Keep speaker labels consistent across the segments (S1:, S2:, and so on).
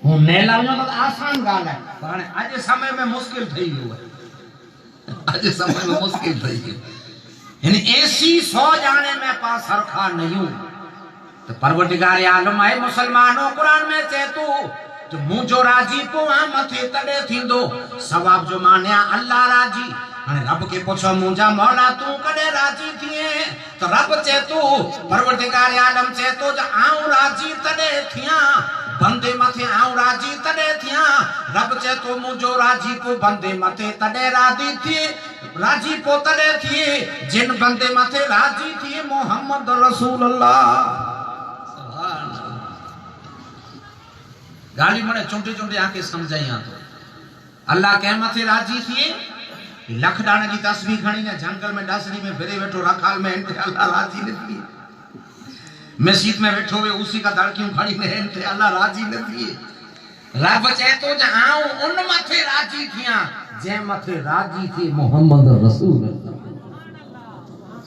S1: हूं नेला वञो त आसान ॻाल्हि आहे, पर हाणे अॼु समय में मुश्किल ठही वियो आहे। अॼु समय में मुश्किल ठही वियो। हिन ऐसी 100 ॼाणे में पा सरखा नयूं तो परवरदिगार आलम आहे मुसलमानों कुरान में चए तू जो मुझो राजी पोआ मथे तड़े थींदो सवाब जो मानिया अल्लाह राजी। हाणे रब के पुछो मुंहिंजा मौला तू कॾहिं राजी थिए तो रब चए तू परवरदिगार आलम चए तो जो आऊं राजी तॾहिं थियां बंदे मथे आऊं राजी तॾहिं थियां। रब चए तो मुंहिंजो राजी को बंदे मथे तॾहिं राजी थिए राजी पो तॾहिं थिए जिन बंदे मथे राजी थिए मोहम्मद रसूल अल्लाह। गाली मने चुंटे चुंटे आके समझाइया तो अल्लाह के मथे राजी थिए लख डाणे की तस्वीर खणी ने जंगल में डासरी में फिरे बैठो रखाल में इनते अल्लाह राजी न थिए। मस्जिद में बैठो वे उसी का दड़कियों खड़ी ने इनते अल्लाह राजी न थिए। रब चए तो जे आऊं उन मथे राजी थिया जे मथे राजी थी मोहम्मद रसूल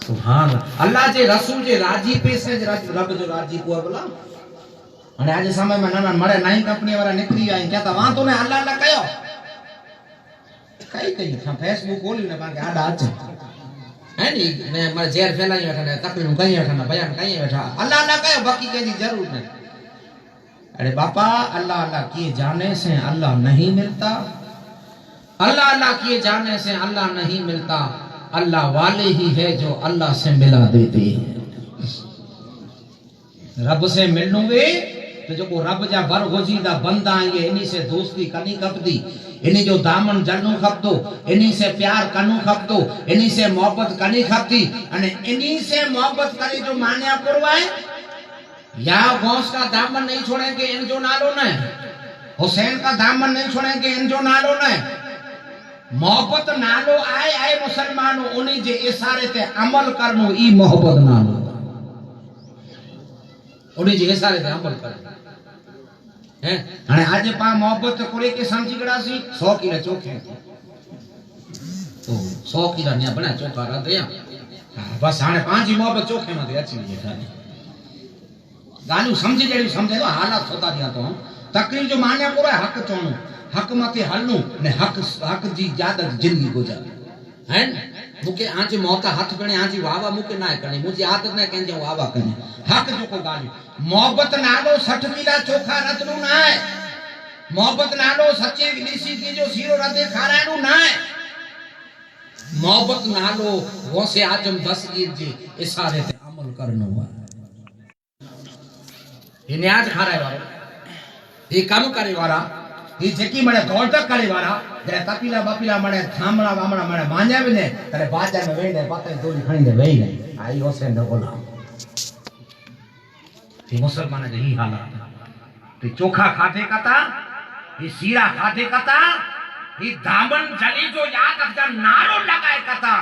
S1: सुभान अल्लाह जे रसूल जे राजी पे से रब जो राजी को बोला। हाणे आज समय में ना मरे नई कंपनी वाला निकली आई क्या ता वां तो ने अल्लाह अल्लाह कयो कई था फेसबुक खोली ने पाके आडा अच है नी ने मरे जेर फैलाई बैठा ने तकलीफ कई बैठा ना बयान कई बैठा अल्लाह अल्लाह कयो बाकी के जरूर नहीं। अरे बापा अल्लाह अल्लाह किए जाने से अल्लाह नहीं मिलता। अल्लाह अल्लाह किए जाने से अल्लाह नहीं मिलता। अल्लाह वाले ही है जो अल्लाह से मिला देते हैं। रब से मिलनू वे तो जो को रब जा बरगुजीदा बंदा आएंगे इन्हीं से दोस्ती करनी खपदी इन्हीं जो दामन जलनू खपदो इन्हीं से प्यार करनू खपदो इन्हीं से मोहब्बत करनी खपदी अने इन्हीं से मोहब्बत करे जो मान्या पुरवाए या गौस का दामन नहीं छोड़ेंगे इनजो नालो न हुसैन का दामन नहीं छोड़ेंगे इनजो नालो न मोहब्बत नालो आए आए मुसलमानों उन्हीं जे इशारे ते अमल करनो ई मोहब्बत नालो उन्हीं जे इशारे ते अमल करनो है। हाने आज पा मोहब्बत कोरे के समझी गड़ासी 100 किलो चोखे तो 100 किलो ने बना चोखा रा दया बस हाने पांच मोहब्बत चोखे में अची बैठा गालू समझी जड़ी समझे तो हालात होता दिया तो तकरीर जो माने पूरा हक चोणो हक मथे हलनू ने हक हक जी ज्यादा जिंदगी गुजार है मुके आज मौका हाथ पणे आज वावा मुके ना करनी मुझे आदत ना कह जो वावा करनी हक जो को गाली मोहब्बत नालो 60 किला चोखा रतनु ना है मोहब्बत नालो सच्चे ऋषि की जो सीरो रते खाराणू ना है मोहब्बत नालो गौसे आजम दस्तगीर जी इशारे ते अमल करनो है। ये न्याज खाराए वारो ये काम करे वारा ये जेकी मने दौड़ तक करे वारा जरे तपीला बपीला मने थामड़ा वामड़ा मने मांजा भी ने तने बाजार में वेने पते थोड़ी खणी दे वेई ने आई होसे न बोला ये मुसलमान जे ही हालत ते चोखा खाते कता ये सीरा खाते कता ये दामन जली जो याद अखजा नारो लगाए कता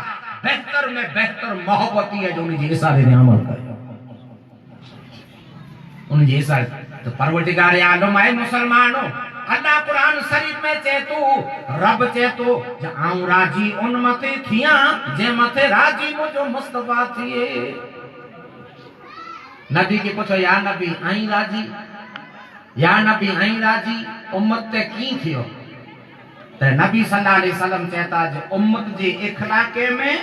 S1: बेहतर में बेहतर मोहब्बती है जो उन्हें इशारे ने अमल करे उन्हें इशारे तो परवरदिगार आलम है मुसलमानों अल्लाह कुरान शरीफ में चेतु रब चेतु जे आऊं राजी उन मथे थिया जे मथे राजी मुझो मुस्तफा थिए। नबी के पूछो या नबी आई राजी या नबी आई राजी उम्मत ते की थियो ते नबी सल्लल्लाहु अलैहि वसल्लम चेता जे उम्मत जे इखलाके में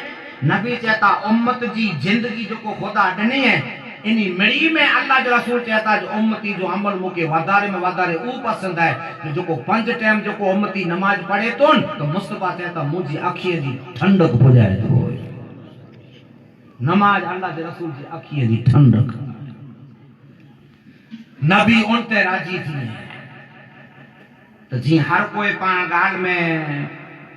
S1: नबी चेता उम्मत जी जिंदगी जो को खुदा दने है इनी मिड़ी में अल्लाह जो रसूल कहता जो उम्मती जो अमल मुके वादारे में वादारे ऊ पसंद है जो को 5 टाइम जो को उम्मती नमाज पढ़े तो मुस्तफा कहता मुझी अखिए जी ठंडक बुझाए तो नमाज अल्लाह के रसूल जी अखिए जी ठंडक नबी उनते राजी थी तो जी हर कोई पा गाल में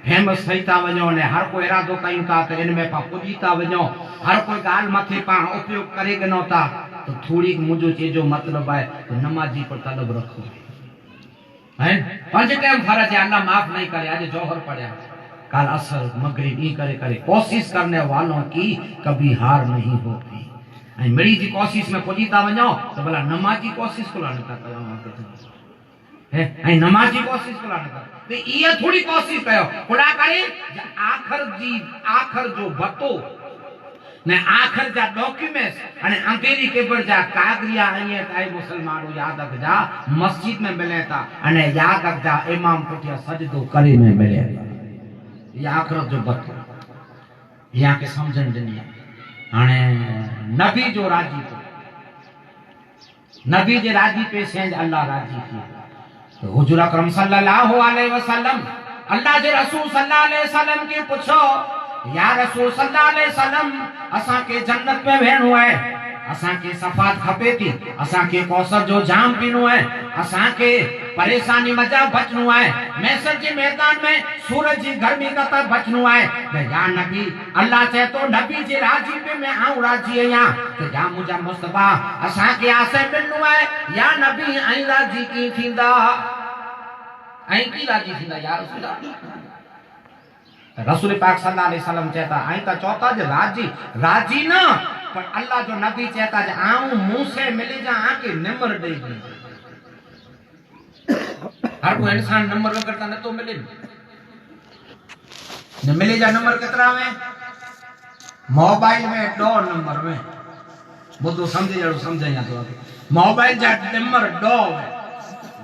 S1: फेमस थई ता वणो ने हर कोई इरादो कयूं ता त इन में पा पुजी ता वणो हर कोई गाल मथे पा उपयोग करे गनो ता तो थोड़ी मुझो चीजो मतलब है तो नमाजी पर तलब रखो हैं 5 टाइम फर्ज है अल्लाह माफ नहीं करे आज जोहर पढ़या कल असर मगरिब ई करे करे कोशिश करने वालों की कभी हार नहीं होती आई मेरी जी कोशिश में पुजी ता वणो तो भला नमाजी कोशिश को लाने ता कया है आई नमाजी कोशिश को लाने ता ते ये थोड़ी कोशिश कयो खुदा करे आखिर जो बतो ने आखिर जा डॉक्यूमेंट्स अने अंधेरी केबल जा कागरिया आए ताई मुसलमानो याद रखजा मस्जिद में मिले था अने याद रखजा इमाम पुठिया सजदो करे में मिले ये आखिरत जो बत यहाँ के समझन दुनिया हाने नबी जो राजी तो नबी जे राजी पे सेंज अल्लाह राजी की तो हुजूर अकरम सल्लल्लाहु अलैहि वसल्लम अल्लाह जे रसूल सल्लल्लाहु अलैहि वसल्लम के पूछो या रसूल सल्लल्लाहु अलैहि वसल्लम असा के जन्नत में वेणो है असा के सफात खपे थी असा के कौसर जो जाम पीनो है असा के परेशानी मजा बचनो है मैसर के मैदान में सूरज की गर्मी का ता बचनो है या नबी अल्लाह चाहे तो नबी जे राजी पे मैं आऊं राजी है या तो या मुझा मुस्तफा असा के आसे मिलनो है या नबी आई राजी की थींदा आई की राजी थींदा या रसूल पाक सल्लल्लाहु अलैहि वसल्लम कहता आई ता चौथा जे राजी राजी ना पर अल्लाह जो नबी कहता जे आऊं मुंह से मिली जा आके नंबर दे दी हर कोई इंसान नंबर करता न तो मिले न मिले जा नंबर कितना में मोबाइल में 2 नंबर में बुद्धो समझे जड़ो समझे या तो मोबाइल जा नंबर 2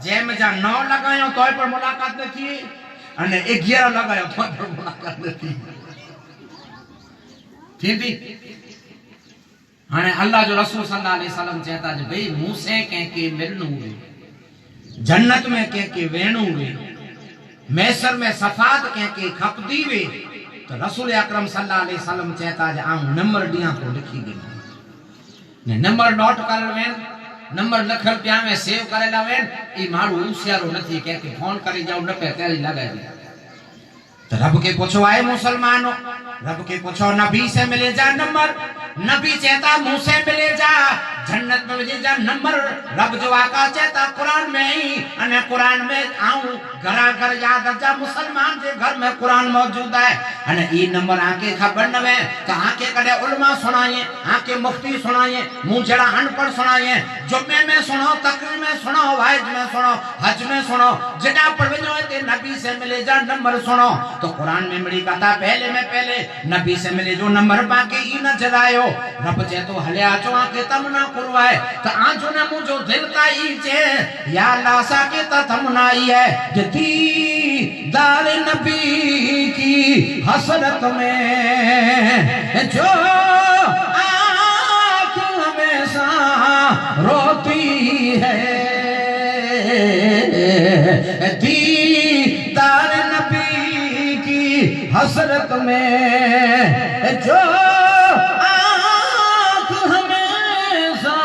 S1: जे में जा 9 लगायो तोय पर मुलाकात न थी अने 11 लगायो तोय पर मुलाकात न थी थी हाने अल्लाह जो रसूल सल्लल्लाहु अलैहि वसल्लम कहता जे भाई मुंह से के मिलनु हुए जन्नत में के वेणु वे मैसर में सफात के खपदी वे तो रसूल अकरम सल्लल्लाहु अलैहि वसल्लम कहता जे आऊं नंबर दिया तो लिखी गई ने नंबर नोट कर वेन नंबर लखल पिया में सेव करेला वेन ई मारू होशियारो नथी के फोन करी जाऊ न पे तेरी लगाई तो रब के पूछो आए मुसलमानों रब के पूछो नबी से मिले जा नंबर नबी कहता मुंह से मिले जा जन्नत में मिले जा नंबर रब जो आका कहता कुरान में ही अने कुरान में आऊं घरा घर याद जा मुसलमान के घर में कुरान मौजूद है अने ई नंबर आके खबर न वे तो आके कदे उलमा सुनाए आके मुफ्ती सुनाए मुंह जड़ा अनपढ़ सुनाए जुम्मे में सुनो तकरीर में सुनो वाइज में सुनो हज में सुनो जड़ा पढ़वेनो ते नबी से मिले जा नंबर सुनो तो कुरान में मिली कथा पहले नबी से मिले जो नंबर बाकी ई न जरायो रब जे तो हले आचो आके तमना करवाए तो आजो ने मुझो दिल का ई जे या अल्लाह सा के तमना ई है जदी दार नबी की हसरत में जो आँख हमेशा रोती है दीदार नबी की हसरत में जो आँख हमेशा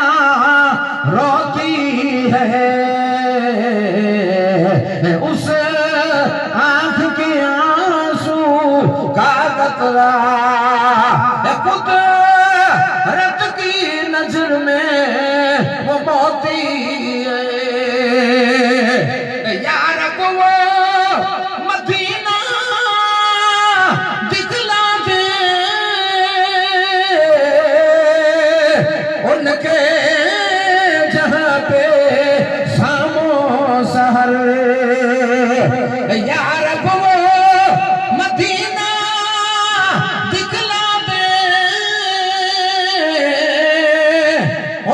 S1: रोती है उस आँख के आंसू का कतरा कुदरत की नजर में वो मोती यार को वो मदीना दिखला दे उनके जहाँ पे सामो सहर यार को मदीना दिखला दे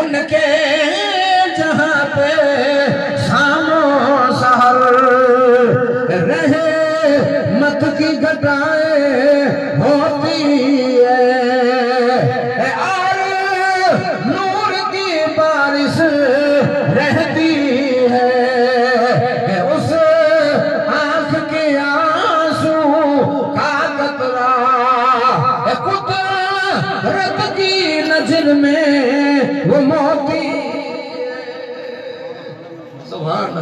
S1: उनके जहाँ पे सामो सहर रहे मत की घटाएं होती है और नूर की बारिश रहती है उस आँख के आंसू का कतरा कुदरत की नजर में वो मोती सुभान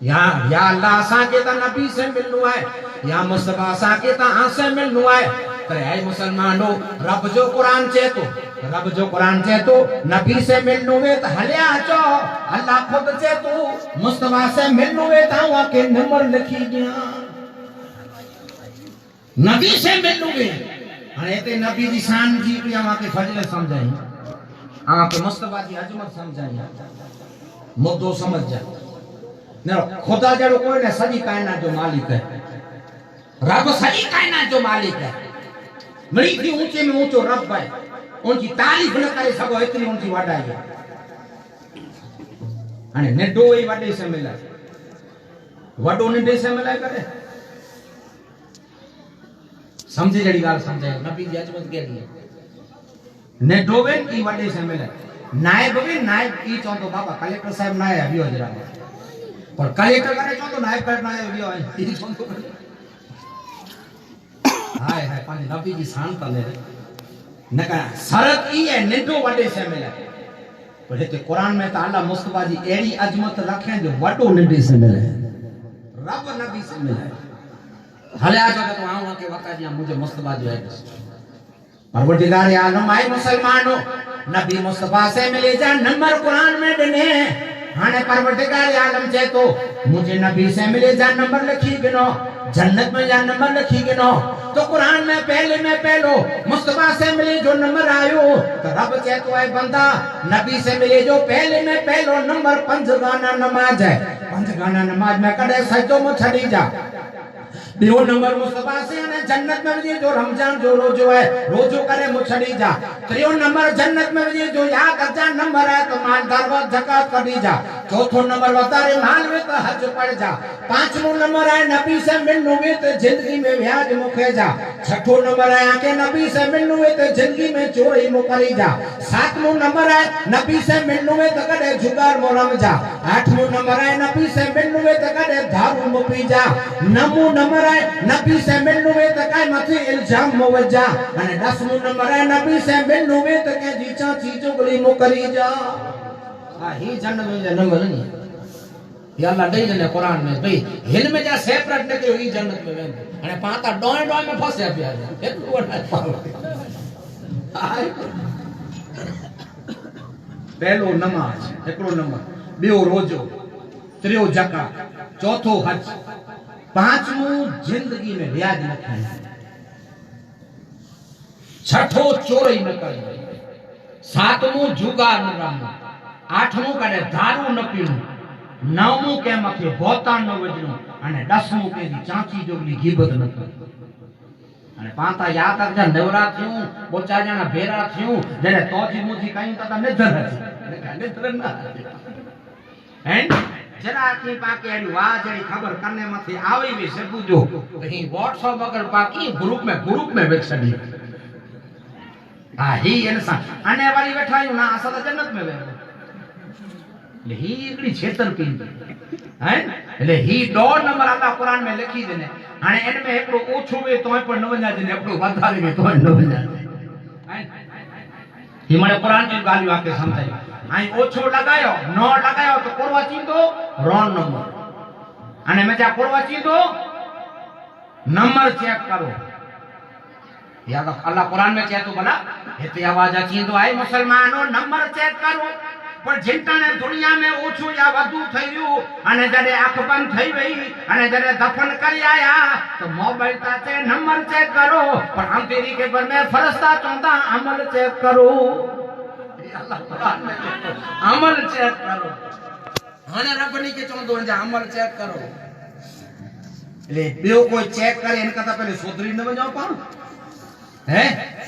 S1: या अल्लाह सा के ता नबी से मिलनु है या मुस्तफा सा के ता आ से मिलनु है तो ऐ मुसलमानो रब जो कुरान चे तो नबी से मिलनु वे तो हल्या चो अल्लाह खुद चे तो मुस्तफा से मिलनु वे ता वा के नंबर लिखी गया नबी से मिलनु वे अरे ते नबी दी शान जी भी आवा के फजल समझाई आ के मुस्तफा दी अजमत समझाई मुद्दो समझ जा न खुदा जड़ो कोई ने सजी कायनात जो मालिक है रब सजी कायनात जो मालिक है घणी थी ऊंचे में ऊंचो रब है उनकी तारीफ न करे सको एतरी उनकी वडाई है हाणे नेडो ई वडे से मिले वडो नेडे से मिले करे समझे जड़ी गाल समझे नबी जी अजमत के लिए नेडो वे ई वडे से मिले नायब वे नायब ई चो तो बाबा कलेक्टर साहब नायब अभी हजरा पर कलेक्टर करे चो तो नायब कर नायब अभी है ई चो तो हाय हाय पानी नबी जी शान तले न का शरत ई है नेडो वडे से मिले पर हे कुरान में तो अल्लाह मुस्तफा जी एड़ी अजमत रखे जो वडो नबी से मिले रब नबी से मिले हले आ जाओ तो आऊं के वका जी मुझे मुस्तफा जो है परवरदिगार आलम आए मुसलमानों नबी मुस्तफा से मिले जा नंबर कुरान में देने हाने परवरदिगार आलम जे तो मुझे नबी से मिले जा नंबर लिखी गिनो जन्नत में जा नंबर लिखी गिनो तो कुरान में पहलो मुस्तफा से मिले जो नंबर आयो तो रब जे तो है बंदा नबी से मिले जो पहले में पहलो नंबर पंज गाना नमाज है पंज गाना नमाज में कदे सजदो में छड़ी जा बियो नंबर मुस्तफा से ने जन्नत में वजे जो रमजान जो रोजो है रोजो करे मुछड़ी जा त्रियो नंबर जन्नत में वजे जो याद अजा नंबर है तो मालदार व ज़कात करी जा चौथो नंबर वतारे माल में तो हज पड़ जा पांचवो नंबर है नबी से मिलनु वे तो जिंदगी में ब्याज मुखे जा छठो नंबर है आके नबी से मिलनु वे तो जिंदगी में चोरी मुकरी जा सातवो नंबर है नबी से मिलनु वे तो कदे जुगार मोरम जा आठवो नंबर है नबी से मिलनु वे तो कदे दारू मुपी जा नवमो नंबर नबी से मिलनु वे त काय मथे इल्जाम मोवजा अने 10वां नंबर है नबी से मिलनु वे त के जी चाची चुगली मुकरी जा आ ही जन्नत में नंबर नहीं या अल्लाह दई ने कुरान में भाई हिल में जा सेपरेट ने के ही जन्नत में वे अने पाता डोय डोय में फसे पिया एतु वडा पहलो नमाज एकड़ो नंबर बियो रोजो त्रियो ज़कात चौथो हज पांचवो जिंदगी में ब्याज न खाए छठो चोरी न करे सातवो जुगार न रमो आठवो कदे दारू न पीणो नवमो के मथे बोतान न वजनो अने 10मो के दी चाची जोगली गीबत न करे अने पांता याद रखजा नवरा थियूं बोचा जना भेरा थियूं जने तोजी मुजी कई त निधर हसी निधर ना हैं जरा की पाके आड़ी वाह जड़ी खबर करने मथे आवी भी से पूछो कहीं व्हाट्सएप अगर पाकी ग्रुप में वेच छडी आ ही इंसान अने वाली बैठायो ना असा तो जन्नत में वे ले ही एकड़ी छेतर की हैं ले ही दो नंबर अल्लाह कुरान में लिखी देने हाने इन में एकड़ो ओछो वे तोय पर न वजा दे एकड़ो वधारे में तोय न वजा हैं ही माने कुरान की गालियो आके समझाई आई ओछो लगायो नो लगायो तो कोरवा चींदो रॉन्ग नंबर अने में जा कोरवा चींदो नंबर चेक करो या अल्लाह कुरान में कहे तो भला हेते आवाज चींदो आए मुसलमानो नंबर चेक करो पर जिंटाने दुनिया में ओछो या वधु थयो अने जडे आंख बंद थई वई अने जडे दफन करी आया तो मोबाइल ताते नंबर चेक करो पर हम तेरी के पर में फरिश्ता चोंदा अमल चेक करो अल्लाह कुरान में अमल चेक करो हाने रबनी के चोंदो जा अमल चेक करो ले बियो कोई चेक करे इनका तो पहले सोदरी न वजाओ पा है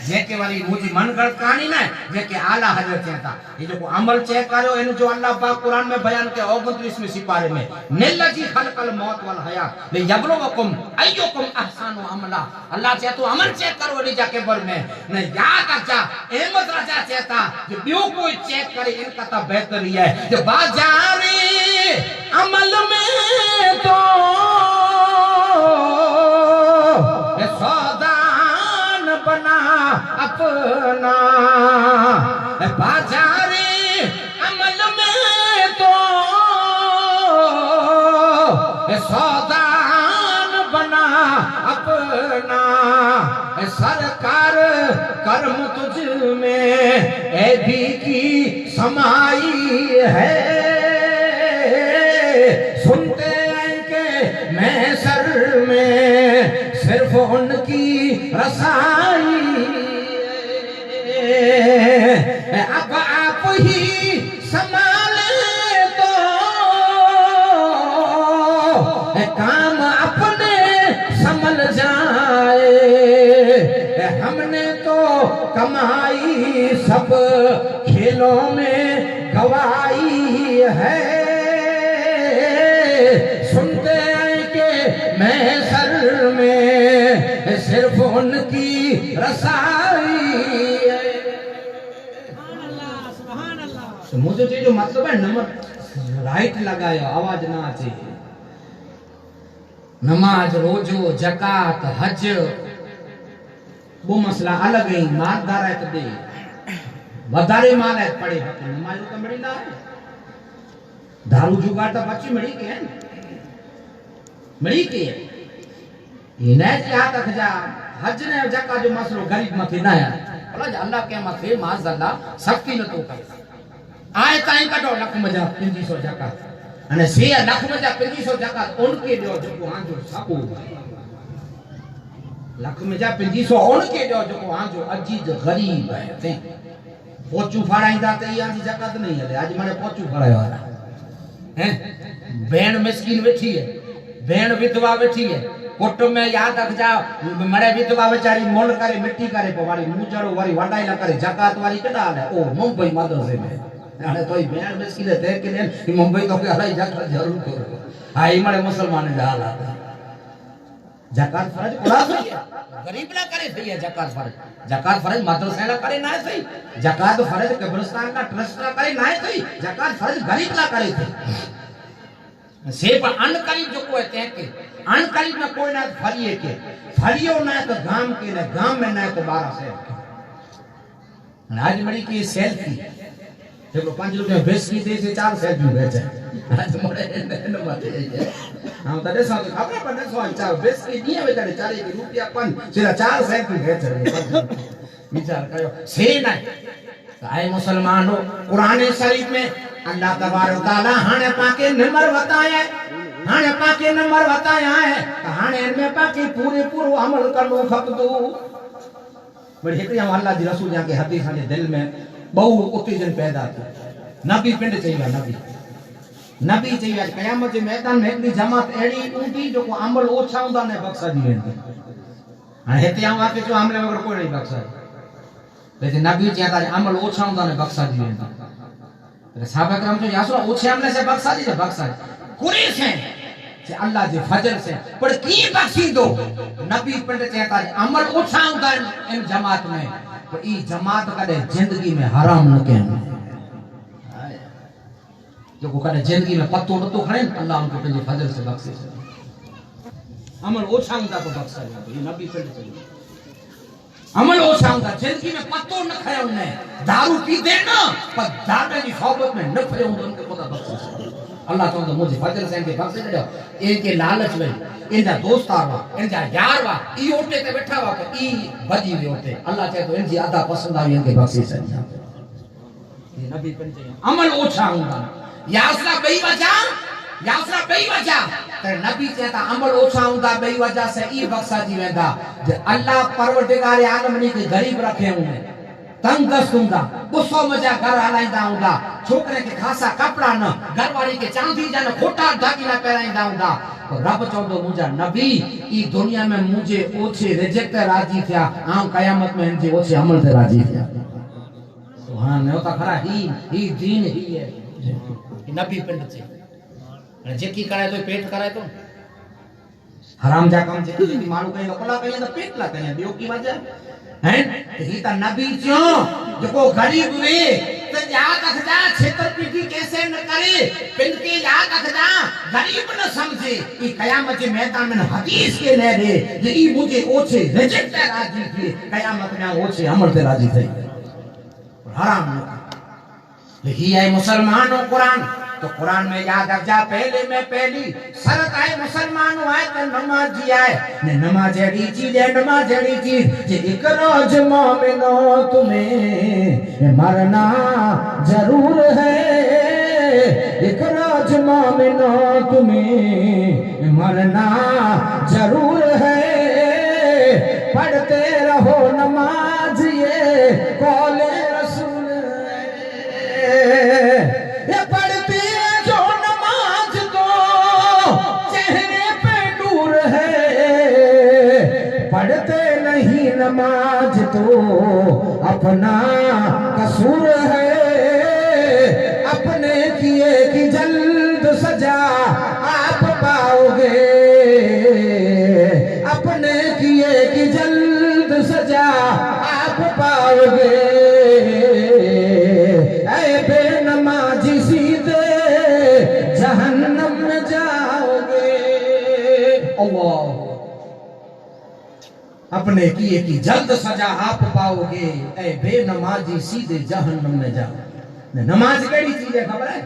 S1: जेके वाली मुजी मन गलत कहानी ना जेके आला हजरत कहता ये जो अमल चेक करो इन जो अल्लाह पाक कुरान में बयान के 29वें सिपारे में निल्लजी खलकल मौत वल हयात ले यबलुवकुम अय्युकुम अहसनु अमला अल्लाह चाहे तो अमल चेक करो नी जाके बर में ने याद रखजा अहमद राजा कहता जो बियो कोई चेक करे इनका तो बेहतर ही है जो बाजारी अमल में तो बना अपना बाजारी अमल में तो सौदान बना अपना सरकार कर्म तुझ में ऐबी की समाई है सुनते हैं कि मैं सर में सिर्फ उनकी रसाई अब आप ही संभाले तो काम अपने संभल जाए हमने तो कमाई सब खेलों में गवाई है, सुनते हैं कि महशर में सिर्फ उनकी रसाई है। तो मुझे जो मतलब है नंबर राइट लगायो, आवाज ना आचे। नमाज, रोजो, जकात, हज वो मसला अलग है। मालदार है तो दे, वधारे माल है पड़े नमाज तो मड़ी ना है। दारू जुगाड़ तो बच्ची मड़ी के है, मड़ी के इन्हें क्या तक जा हज ने जका जो मसलो गरीब मथे ना है भला अल्लाह के मथे माज़अल्लाह सख्ती न तो करे। आए ताई कढो लख मजा 500 जका अने 6 लख मजा 500 जका उनके दियो जो आंजो साबू लख मजा 500 उनके दियो जो आंजो अजीज गरीब है। ते पोचू फाड़ाईंदा ते ई आंजी जकात नहीं हले। आज माने पोचू फाड़ायो हैं, भेण मिस्किन बैठी है, भेण विधवा बैठी है, कोट में याद रख जा मरे विधवा बेचारी मोल करे मिट्टी करे पवारी मुजड़ो वारी वडाई ला करे जकात वारी केडा है ओ मुंबई मदरसे में अरे तोई भेण मिस्किन ते के ने मुंबई तो के हलाई जकात जरूर करो। हाई मरे मुसलमान जा हालात जकात फर्ज पूरा सही है, गरीब ना करे सही है जकात फर्ज। जकात फर्ज मदरसे ला करे ना सही, जकात फर्ज कब्रिस्तान का ट्रस्ट ला करे ना सही, जकात फर्ज गरीब ला करे थे। से पर अनकरीब जो को है के अनकरीब में कोई ना फरिए के फरियो ना तो गांव के ना गांव में ना तो 12 से आज मड़ी की सेल्फी देखो 5 रुपया बेच की दे से 4 सेल्फी बेचे आज मोड़े न मते हम तड़े सो खबर पर न सो 4 बेच की दिए बेचारे 4 रुपया 5 सीधा 4 सेल्फी बेचे विचार करो से ना आए मुसलमान हो। कुरान शरीफ में अल्लाह तबारक तआला हाने पाके नंबर बताया है, हाने पाके नंबर बताया है, हाने में पाके पूरे पूरो अमल करनो खपदो। बड़ी हिकड़ी हम अल्लाह जी रसूल जा के हदीस ने दिल में बहु उत्तेजन पैदा थी। नबी पिंड चाहिए, नबी चाहिए कयामत के मैदान में हिकड़ी जमात एड़ी ऊंटी जो को अमल ओछा हुंदा ने बख्शा दी वेंदी। हां हिते आऊं आके जो हमले वगर कोई नहीं बख्शा, लेकिन नबी जी ता अमल ओछा हुंदा ने बख्शा दी वेंदी। साहब करम जो यासो ओछे हमले से बख्शा दी बख्शा कुरेश है जे अल्लाह जे फजल से पर की बख्शी दो। नबी पिंड चेता अमल ओछा हुंदा इन जमात में तो ई जमात कदे जिंदगी में हराम न के जो को कदे जिंदगी में पत्तो न तो खणे अल्लाह उनको अपने फजल से बख्शे अमल ओछा हुंदा तो बख्शा ये नबी पिंड चाहिए। अमल ओछा हुंदा जिंदगी में पत्तो न खयो ने दारू पी दे ना पर दादा की सोबत में न खयो उनको पता बख्शे अल्लाह तो मुझे फजल से के बख्शे दे इनके लालच में इनका दोस्तार वा इनका यार वा ई ओटे ते बैठा वा तो ई भजी वे ओटे अल्लाह चाहे तो इनकी आधा पसंद आई इनके बख्शे से ये नबी पिंड चाहिए। अमल ओछा हुंदा यासरा बई वजह ते नबी चेता अमल ओछा हुंदा बई वजह से ई बख्शा जी वेंदा जे अल्लाह परवरदिगार आलम ने के गरीब रखे हुए तंगदस्त हुंदा गुस्सो मजा घर हलाइंदा हुंदा छोकरे के खासा कपड़ा न घरवाली के चांदी जा न खोटा दागिना पहराइंदा हुंदा तो रब चौदो मुझा नबी ई दुनिया में मुझे ओछे रिजेक्ट राजी थिया आम कयामत में इनके ओछे अमल से राजी थिया। सुभान ने तो खरा ही दीन ही है नबी पिंड से जेकी करे तो पेट करे तो हराम जा काम जे मानु कहीं कला कहीं तो पेट ला कहीं बियो की वजह हैं ही ता नबी जो जो गरीब वे तो याद रखदा छेतरपिंडी कैसे न करे पिंड के याद रखदा गरीब न समझे ई कयामत के मैदान में हदीस के ले रे जे ई मुझे ओछे रिजेक्ट राजी थी कयामत में ओछे अमल से राजी थई हराम लिखी है मुसलमानों कुरान तो कुरान में याद रख जा पहले में पहली शरत आए मुसलमान आए तो नमाजी आए ने नमाज एडी चीज है नमाज एडी चीज जे एक रोज मोमिनो तुम्हें मरना जरूर है एक रोज मोमिनो तुम्हें मरना जरूर है पढ़ते रहो नमाज ये कौले रसूल ये पढ़ते जो नमाज को चेहरे पे नूर है पढ़ते नहीं नमाज तो अपना कसूर है, अपने किए की जल्द सजा आप पाओगे, अपने किए की जल्द सजा आप पाओगे। ऐ बेनमाजी सीधे जहन्नम में जाओगे। अल्लाह, अपने किए की जल्द सजा आप पाओगे, ऐ बेनमाजी सीधे जहन्नम में जाओ। नमाज केड़ी चीज है खबर है?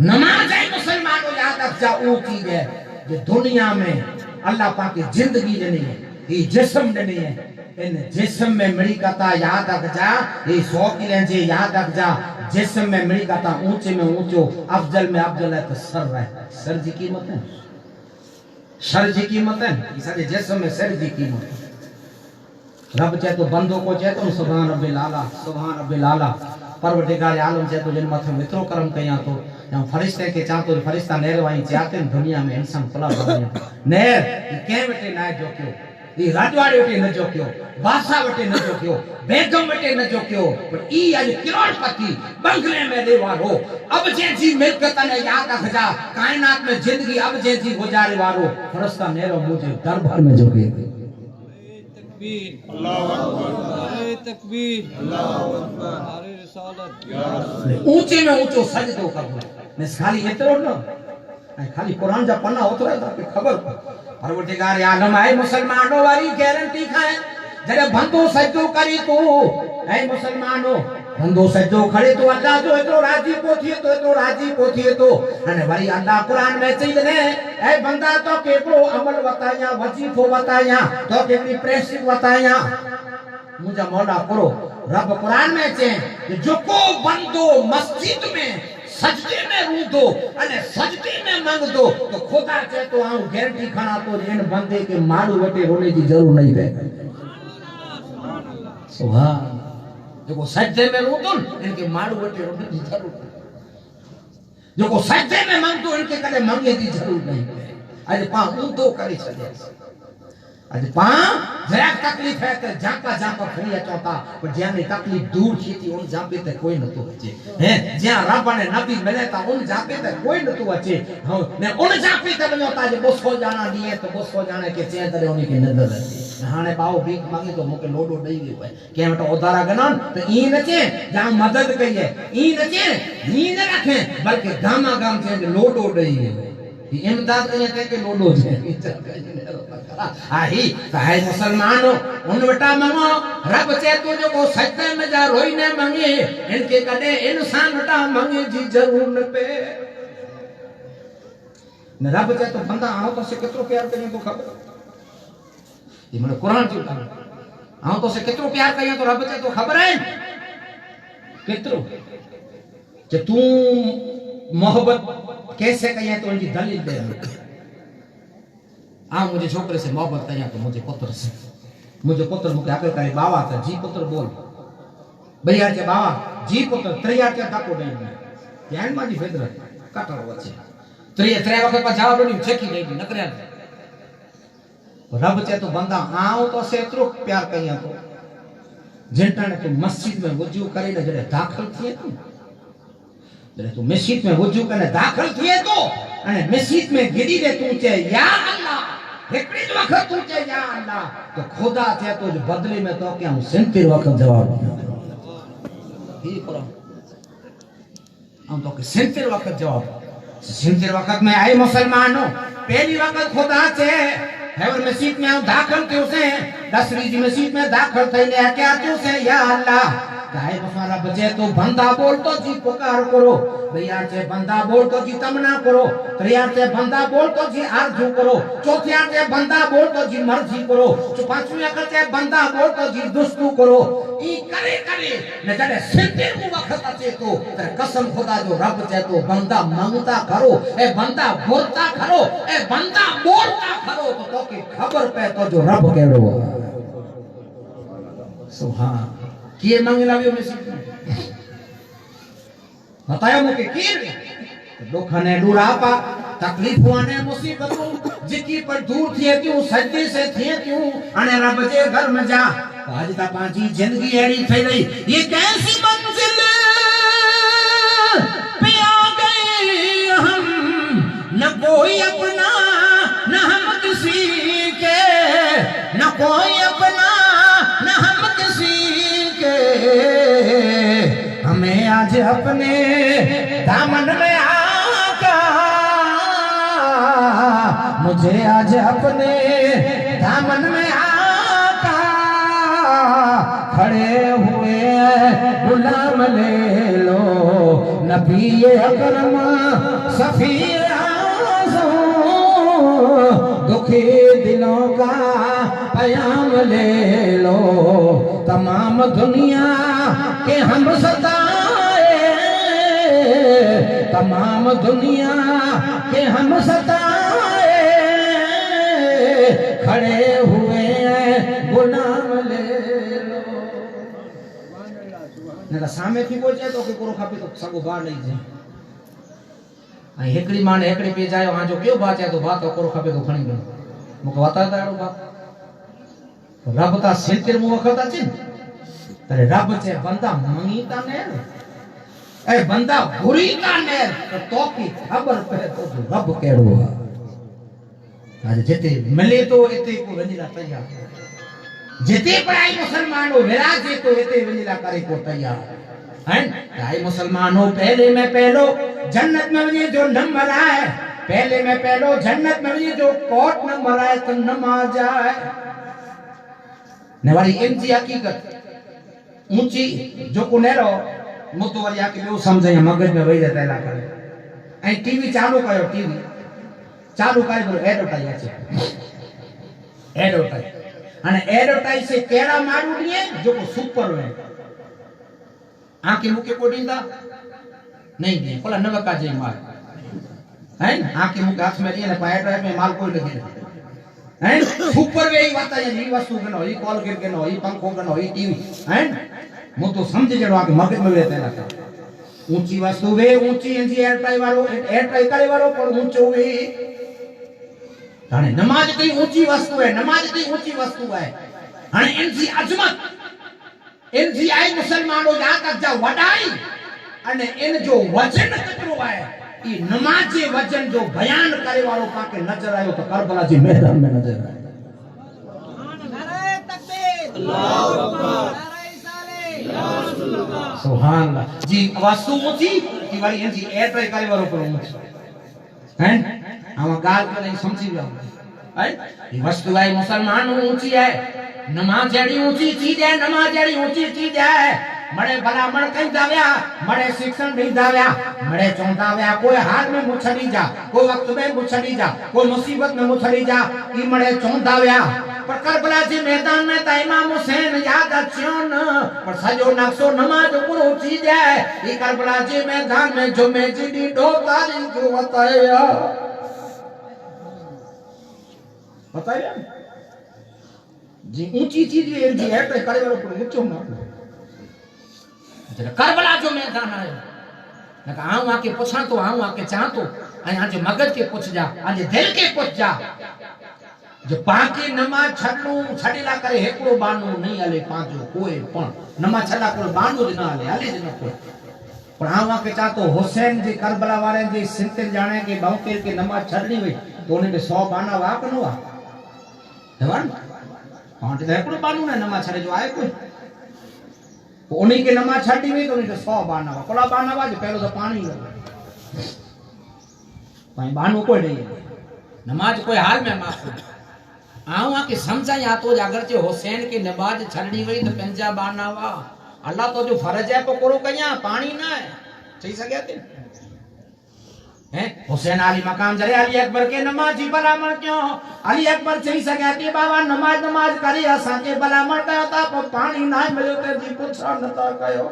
S1: नमाज है मुसलमानों याद रखजा वो चीज है जो दुनिया में अल्लाह पाक की जिंदगी देनी है, ये जिस्म देनी है। इन जिस्म में मिली कथा याद रखजा, ये 100 किलो जे याद रखजा। जिस्म में मिली कथा ऊंचे में ऊंचो, अफजल में अफजल है तो सर है। सर जी कीमत है, सर जी कीमत है, सारे जिस्म में सर जी कीमत है। रब चाहे तो बंदों को चाहे तो सुभान रब्बिल आला, सुभान रब्बिल आला। परवरदिगार आलम चाहे तो जिन मथे मित्रो करम कया तो या फरिश्ते के चाह तो फरिश्ता नेर वाई चाहते दुनिया में इंसान फला बने नेर के वटे ना जो क्यों, ये राजवाड़े वटे न जो क्यों, बादशाह वटे न जो क्यों, बेगम वटे न जो क्यों, पर ई आज करोड़पति बंगले में देवारो। अब जैसी मिल्कत ने याद रखजा, कायनात में जिंदगी अब जैसी गुजारे वारो। फरिश्ता नेरो मुझे दरबार में जो के
S2: अल्लाहु अकबर, तकबीर, अल्लाहु अकबर, नारे रिसालत।
S1: ऊंचे में ऊंचो सजदो करबो ने खाली एतरो न खाली कुरान जा पन्ना होतो है तो खबर। परवरदिगार आलम है मुसलमानों वाली गारंटी खाए जरे बंदो सजदो करी तू है मुसलमानों, बंदो सजदो करे तो अल्लाह जो एतरो राजी को थिए तो एतरो राजी को थिए तो अने वरी अल्लाह कुरान में चई ने ए बंदा तो केकड़ो अमल बताया, वजीफो बताया, तो केकड़ी प्रेसिंग बताया। मुझा मौला करो रब कुरान में चे कि जो को बंदो मस्जिद में सजदे में रूदो अने सजदे में मांग दो तो खुदा चे तो आऊं गारंटी खणा तो इन बंदे के मारू वटे रोने की जरूर नहीं पए। सुभान, जो सजदे में रूदो इनके मारू वटे रोने की जरूर, जो सजदे में मांग दो इनके कदे मांगे की जरूर नहीं पए। आज पा ऊंधो करी छडे, आज पा जरा तकलीफ है तो जापा जापा खड़ी चौथा, पर ज्याने तकलीफ दूर थी थी उन जापे ते कोई न तो अचे हैं, ज्या रब ने नबी मिले ता उन जापे ते कोई न तो अचे। हां ने उन जापे ते वनो ता जे 200 जाना दिए तो 200 जाने के चें करे उनी के नजर अचे। हाने बाओ भीख मांगे तो मुके लोडो दई गयो है के वटो उधारा गनन तो ई न चे जा मदद कई है, ई न चे ई न रखे बल्कि गामा गाम चे लोडो दई गयो इमदाद कहे के लोडो जे आही काहे मुसलमानो उन वटा मंगो रब चे तो जो को सजदे में जा रोई ने मंगे इनके कदे इंसान वटा मंगे जी जरूर न पे न रब चे तो बंदा आओ तो से कितरो प्यार करे तो खबर ये મને कुरान जी आओ तो से कितरो प्यार करे तो रब चे तो खबर है कितरो जे तू मोहब्बत कैसे कहिए तो उनकी दलील दे। आ मुझे छोकरे से मोहब्बत कहिए तो मुझे पुत्र से, मुझे पुत्र मुझे अकल करे बाबा से जी पुत्र बोल भैया के बाबा जी पुत्र त्रिया के ताको दे ध्यान माजी फितरत काटो वचे त्रिया वक्त पर जवाब नहीं छेकी नहीं न करे रब चे तो बंदा आओ तो से इतरो प्यार कहिए तो जिनटाने तू मस्जिद में वजू करे न जड़े दाखिल थिए तू जरे तू मस्जिद में वजू करने दाखिल थिए तो अने मस्जिद में गिरी दे तू चे या अल्लाह एकड़ी वक्त तू चे या अल्लाह तो खुदा थे तो बदले में तो क्या 70 वक्त जवाब ही कुरान हम तो के 70 वक्त जवाब 70 वक्त में आए मुसलमानों पहली वक्त खुदा चे हैवर मस्जिद में दाखिल क्यों से 10वीं जी मस्जिद में दाखिल थईने क्या क्यों से या अल्लाह काहे बफारा बचे तो बंदा बोल तो जी पुकार करो भैया से बंदा बोल तो जी तमना करो त्रिया से बंदा बोल तो जी आरजू करो चौथिया से बंदा बोल तो जी मर्जी करो पांचवी अकल से बंदा बोल तो जी दुस्तू करो ई करे करे न जड़े 70 वक्त अचे तो कसम खुदा जो रब चे तो बंदा मांगता करो ए बंदा बोलता करो ए बंदा बोलता करो तो के खबर पे तो जो रब केड़ो सुभान किए मांगे लावियो में बताया मुके की दुख ने दुरापा तकलीफों ने मुसीबतों जिकी पर दूर थिए क्यों सजदे से थिए क्यों अने रब जे घर में जा आज ता पांची जिंदगी एड़ी थई रही ये कैसी मंजिल पे आ गए हम न कोई अपना न हम किसी के न कोई अपना न हम किसी के हमें आज अपने दामन में आका मुझे आज अपने दामन में आका खड़े हुए गुलाम ले लो नबी अकरम सफी दुखी दिलों का पयाम ले लो तमाम दुनिया के हम सताए तमाम दुनिया के हम सताए खड़े हुए गुलाम ले लो नका सामे थी पहुंचे तो के कोरो खपे तो सगो बार नहीं जे आई हेकड़ी माने हेकड़ी पे जायो हां जो क्यों बात है तो बात कोरो खपे तो खणी गयो मुके बताता एड़ो बात रब ता सिंतिर मु वखत अचे अरे रब चे बंदा मंगीता ने ए बंदा बुरीता ने तो की खबर पे तो रब केड़ो है आज जेते मिले तो एते को वंजिला तैयार जेते पढ़ाई मुसलमानो विराजे तो एते वंजिला करे को तैयार हैं भाई मुसलमानों पहले में पहलो जन्नत में वने जो नंबर आए पहले में पहलो जन्नत में वने जो कोट नंबर आए तो नमाज आए नेवारी इनजी हकीकत ऊंची जो कोनेरो मुतवरिया के बेउ समझे मगज में वही रहता है करे ए टीवी चालू कयो टीवी चालू करे बरो एडवर्टाइज आछे एडवर्टाइज અને એડવર્ટાઇઝ से केड़ा मारू दिए जो को सुपर है आके मुके को दींदा नहीं दे कोला नवका जे माल है आके मुके हाथ में लिए ने पाए ड्राइव में माल कोई लगे हैं सुपर वे ही बात है ये वस्तु के नो ये कॉलगेट के नो ये पंखो के नो ये टीवी हैं मु तो समझ जड़ो आके मगज में रहता है ऊंची वस्तु वे ऊंची एनजी एयरट्राई करे वालो पर ऊंचो वे हाने नमाज कई ऊंची वस्तु है नमाज कई ऊंची वस्तु है हाने एनजी अजमत एनजी आई मुसलमानो या तक जा वडाई अने इन जो वजन कतरो है ई नमाज जे वजन जो बयान करे वालो पाके नजर आयो तो करबला जी मैदान में नजर आयो नारे तकबीर अल्लाहु अकबर नारे साले या रसूल अल्लाह सुभान अल्लाह जी वस्तु ऊंची की वाली एनजी एयरट्राई करे वालो पर ऊंची हैं आवा गाल को नहीं समझी गयो है ये वस्तु है मुसलमान ऊंची है नमाज जड़ी ऊंची चीज है नमाज जड़ी ऊंची चीज है मड़े भला मण कई दाव्या मड़े शिक्षण नहीं दाव्या मड़े चौंदाव्या कोई हाल में मुछड़ी जा कोई वक्त में मुछड़ी जा कोई मुसीबत में मुछड़ी जा ई मड़े चौंदाव्या पर करबला जी मैदान में ता इमाम हुसैन याद अचियो न पर सजो नक्शो नमाज पूरो चीज है ई करबला जी मैदान में जुमे जी डो तारीख जो बताया बताया जी ऊंची चीज है जी है पे करे वालो पर ऊंचो ना जरा करबला जो मैदान आयो न आऊं आके पूछा तो आऊं आके चाह तो आज मगज के पूछ जा आज दिल के पूछ जा जो पाके नमाज छडू छडीला करे हेकड़ो बानो नहीं हले पांचो कोई पण नमाज छडा कोई बानो ज ना हले हले ज न कोई पण आऊं आके चाह तो हुसैन जी करबला वाले जी सिंतिर जाने के बहुतेर के नमाज छडनी हुई तो उन्हें 100 बाना वाक न हुआ हेवन पांच हेकड़ो बानो ने नमाज छडे जो आए कोई उन्हीं के नमाज छड़ी हुई तो उन्हीं 100 बाना हुआ कोला बाना हुआ जो पहले तो पानी लगा भाई बानो कोई नहीं नमाज कोई हाल में माफ आऊं आके समझा या तो अगर जो हुसैन की नमाज छड़नी हुई तो पंजा बाना हुआ अल्लाह तो जो फर्ज है तो करो कया पानी ना है सही सके थे हैं हुसैन अली मकाम जरे अली अकबर के नमाजी भलामण क्यों अली अकबर सही सके थे बाबा नमाज करी असा के भलामण कयो ता पर पानी ना मिलो ते जी पुछा नता कयो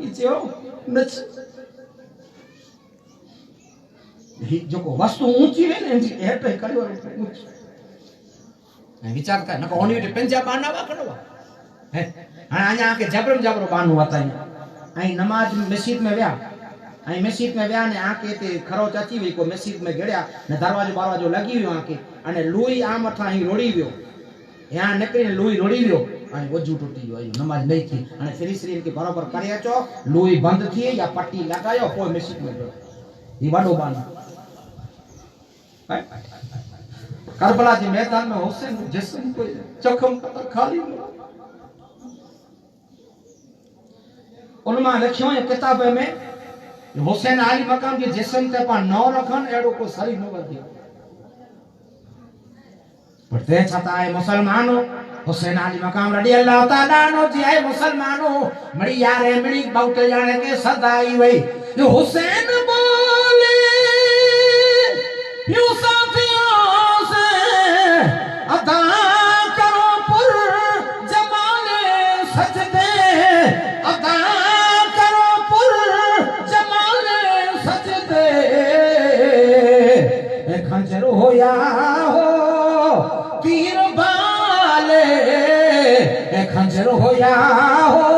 S1: ई जो नच ही जो को वस्तु ऊंची है ने जी हेठ करे वालो विचार कर न को ओनी पंजा बाना वा कड़वा है आया के जबरम जबरो बानो वताई आई नमाज मस्जिद में व्या आई मस्जिद में व्या ने आके ते खरोच अची वी को मस्जिद में गेड़या ने दरवाजो लगी वियो आके अने लुई आ मथा ही रोड़ी वियो या निकरी लुई रोड़ी वियो आई वजू टूटी वियो नमाज नहीं थी हाणे फ्री श्री के बराबर करे अचो लोई बंद थी या पट्टी लगायो पोइ मस्जिद में वियो ही वडो बान करबला जे मैदान में हुसैन जिस्म को चखम खाली उनमा लिखियो है किताब में हुसैन आली मकाम जे जिस्म ते पा नौ रखन एड़ो को सही न वधी पर ते छता है मुसलमानो हुसैन आली मकाम रडी अल्लाह ताला नो जी है मुसलमानो मड़ी यारे मड़ी बहुत जाने के सदाई वई जो हुसैन बोले यूं साथियों से अदा करो पुर जमाले सजदे अदा करो पुर जमाले सजदे ए खंजर होया हो तीर बाले ए खंजर होया हो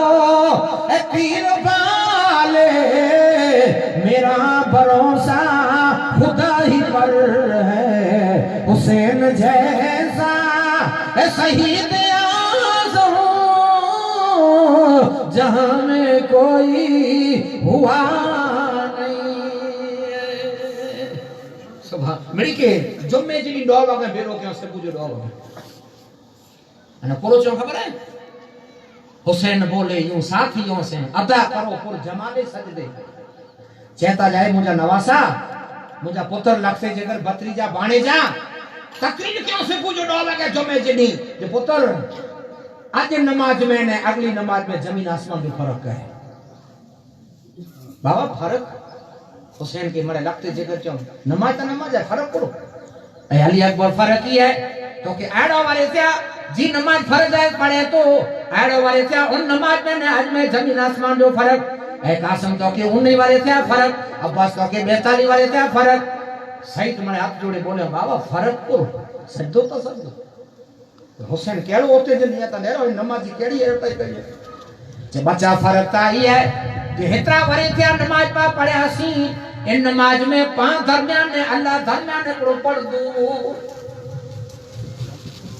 S1: ए तीर बाले मेरा भरोसा खुदा ही पर है हुसैन जैसा है शहीद आज़म जहां में कोई हुआ नहीं सुबह मिली के जुम्मे जी डो वगे बेरो के से पूजो डो वगे अने पूरो चो खबर है हुसैन बोले यूं साथियों से अदा करो पुर जमाले सजदे चेता जाए मुझा नवासा मुझा पुत्र लक्ष्य जगर भतीजा बाणे जा तकरीर क्यों से पूजो डो वगे जुम्मे जी दी जे पुत्र आज नमाज में ने अगली नमाज में जमीन आसमान जो फर्क है बाबा फर्क हुसैन के मरे लगते जगह चो नमाज है फर्क करो ए अली अकबर फर्क ही है तो कि आड़ो वाले क्या जी नमाज फर्ज है पढ़े तो आड़ो वाले क्या उन नमाज में ने आज में जमीन आसमान जो फर्क ए कासम तो कि उन वाले क्या फर्क अब्बास तो कि 42 वाले क्या फर्क सही तुम्हारे हाथ जोड़े बोले बाबा फर्क करो सजदो तो सजदो हुसैन केड़ो होते जे नियत नेरो नमाज केड़ी है तई कही जे बच्चा फर्क ता ही है कि हेतरा वरे क्या नमाज पा पढ़या सी इन नमाज में 5 दरमियान ने अल्लाह दरमियान ने को पढ़ दो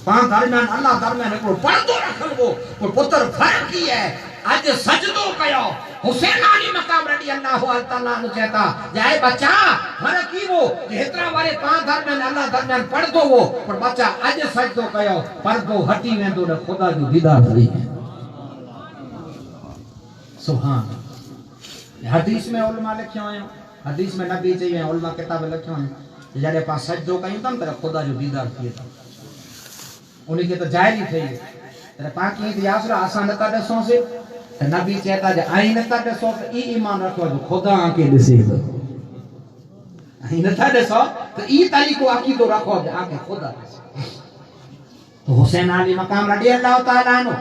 S1: 5 दरमियान अल्लाह दरमियान ने को पढ़ दो रखल वो पुत्र फर्क ही है आज सजदो कयो हुसैन अली मकाम रडी अल्लाह ताला नु कहता जाए बच्चा फर्क ही वो हेतरा वाले 5 दरमियान अल्लाह दरमियान पढ़ दो वो पर बच्चा आज सजदो कयो पर्दो हटी वेंदो न खुदा जो दीदार थई सुभान हदीस में उलमा लिखियो है हदीस में नबी चाहिए उलमा किताब लिखियो है जड़े पा सजदो कयूं तम तर खुदा जो दीदार थिए था उन्हीं के तो जाहिर ही थई तर पाकी दी आसरा आसान नता दसो से त नबी कहता जे आई नता दसो त ई ईमान रखो जो खुदा आके दिसे तो आई नता दसो त ई तरीको अकीदो रखो जे आके खुदा तो हुसैन अली मकाम रडी अल्लाह ताला नो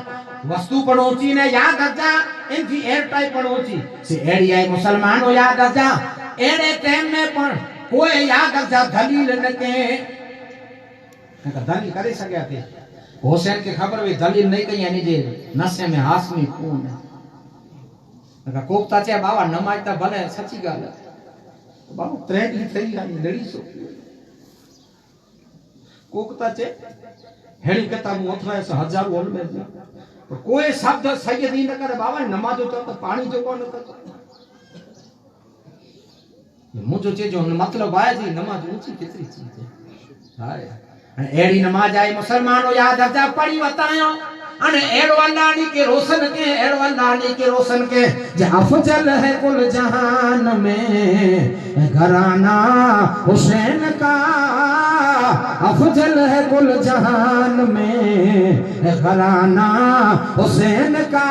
S1: वस्तु पड़ोची ने याद रखजा इनकी एयर टाइप पड़ोची से एड़ी आई मुसलमानो याद रखजा एड़े टाइम में पण कोई याद रखजा दलील न के दलील करे सके थे हुसैन के खबर वे दलील नहीं कही यानी जे नशे में हाशमी खून है कोकता चे बाबा नमाज ता भले सच्ची गाल है बाबा त्रेडी थई यानी लड़ी सो कोकता चे हेड़ी किताब ओथरा से हजार बोल में पर कोई शब्द सही नहीं न करे बाबा नमाज तो पानी जो कोन कर मुझो चे जो मतलब आया जी नमाज ऊंची कितनी चीज है हाय एड़ी नमाज आई मुसलमानो याद रखजा पढ़ी बतायो अने एड़ो अल्लाह के रोशन के एड़ो अल्लाह के रोशन के जे अफजल है कुल जहान में घराना हुसैन का अफजल है कुल जहान में घराना हुसैन का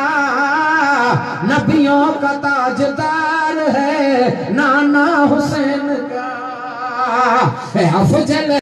S1: नबियों का ताजदार है नाना हुसैन का अफजल